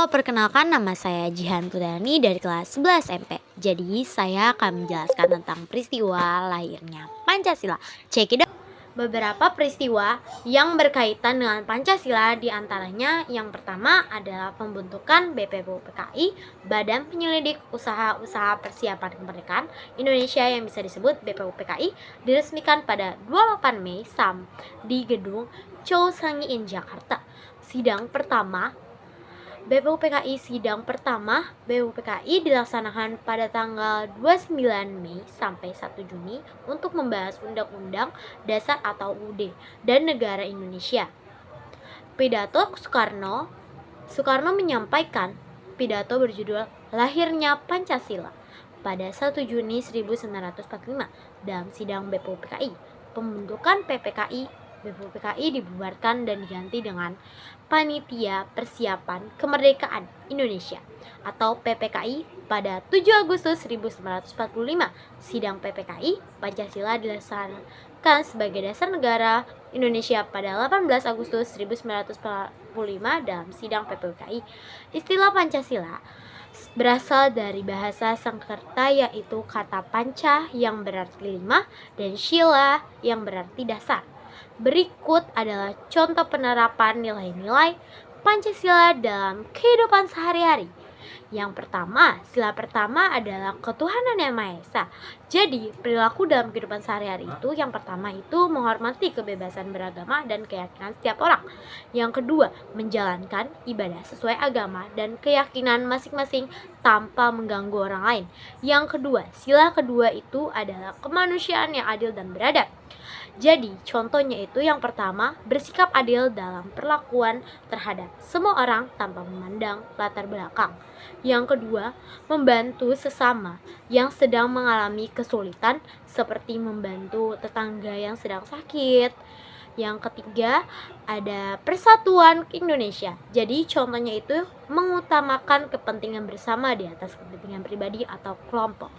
Halo, perkenalkan nama saya Jihan Putani dari kelas 11 MP. Jadi saya akan menjelaskan tentang peristiwa lahirnya Pancasila. Check it out. Beberapa peristiwa yang berkaitan dengan Pancasila diantaranya yang pertama adalah pembentukan BPUPKI, Badan Penyelidik Usaha-Usaha Persiapan Kemerdekaan Indonesia yang bisa disebut BPUPKI, diresmikan pada 28 Mei di gedung Chow Sang In Jakarta. Sidang pertama BPUPKI dilaksanakan pada tanggal 29 Mei sampai 1 Juni untuk membahas Undang-Undang Dasar atau UUD dan Negara Indonesia. Pidato Soekarno menyampaikan pidato berjudul Lahirnya Pancasila pada 1 Juni 1945 dalam sidang BPUPKI. Pembentukan BPUPKI dibubarkan dan diganti dengan Panitia Persiapan Kemerdekaan Indonesia atau PPKI pada 7 Agustus 1945. Sidang PPKI Pancasila dilaksanakan sebagai dasar negara Indonesia pada 18 Agustus 1945 dalam sidang PPKI. Istilah Pancasila berasal dari bahasa Sanskerta, yaitu kata panca yang berarti 5 dan sila yang berarti dasar. Berikut adalah contoh penerapan nilai-nilai Pancasila dalam kehidupan sehari-hari. Yang pertama, sila pertama adalah ketuhanan yang Maha Esa. Jadi, perilaku dalam kehidupan sehari-hari itu yang pertama itu menghormati kebebasan beragama dan keyakinan setiap orang. Yang kedua, menjalankan ibadah sesuai agama dan keyakinan masing-masing tanpa mengganggu orang lain. Yang kedua, sila kedua itu adalah kemanusiaan yang adil dan beradab. Jadi, contohnya itu yang pertama, bersikap adil dalam perlakuan terhadap semua orang tanpa memandang latar belakang. Yang kedua, membantu sesama yang sedang mengalami kesulitan seperti membantu tetangga yang sedang sakit. Yang ketiga, ada persatuan Indonesia. Jadi, contohnya itu mengutamakan kepentingan bersama di atas kepentingan pribadi atau kelompok.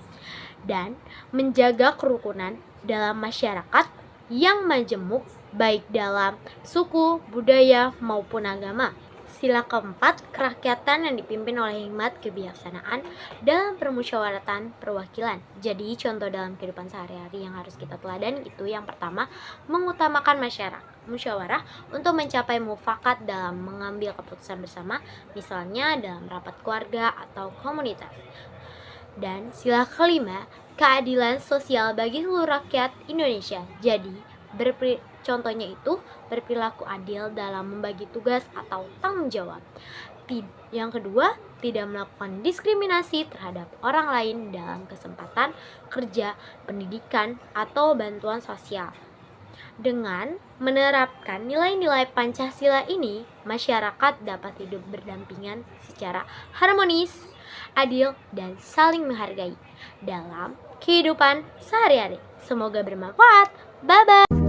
Dan menjaga kerukunan dalam masyarakat yang majemuk baik dalam suku, budaya, maupun agama. Sila keempat, kerakyatan yang dipimpin oleh hikmat kebijaksanaan dalam permusyawaratan perwakilan. Jadi contoh dalam kehidupan sehari-hari yang harus kita teladani itu yang pertama, mengutamakan musyawarah untuk mencapai mufakat dalam mengambil keputusan bersama, misalnya dalam rapat keluarga atau komunitas. Dan sila kelima, keadilan sosial bagi seluruh rakyat Indonesia. Jadi, contohnya itu berperilaku adil dalam membagi tugas atau tanggung jawab. Yang kedua, tidak melakukan diskriminasi terhadap orang lain dalam kesempatan kerja, pendidikan, atau bantuan sosial. Dengan menerapkan nilai-nilai Pancasila ini, masyarakat dapat hidup berdampingan secara harmonis, adil, dan saling menghargai dalam kehidupan sehari-hari. Semoga bermanfaat. Bye-bye.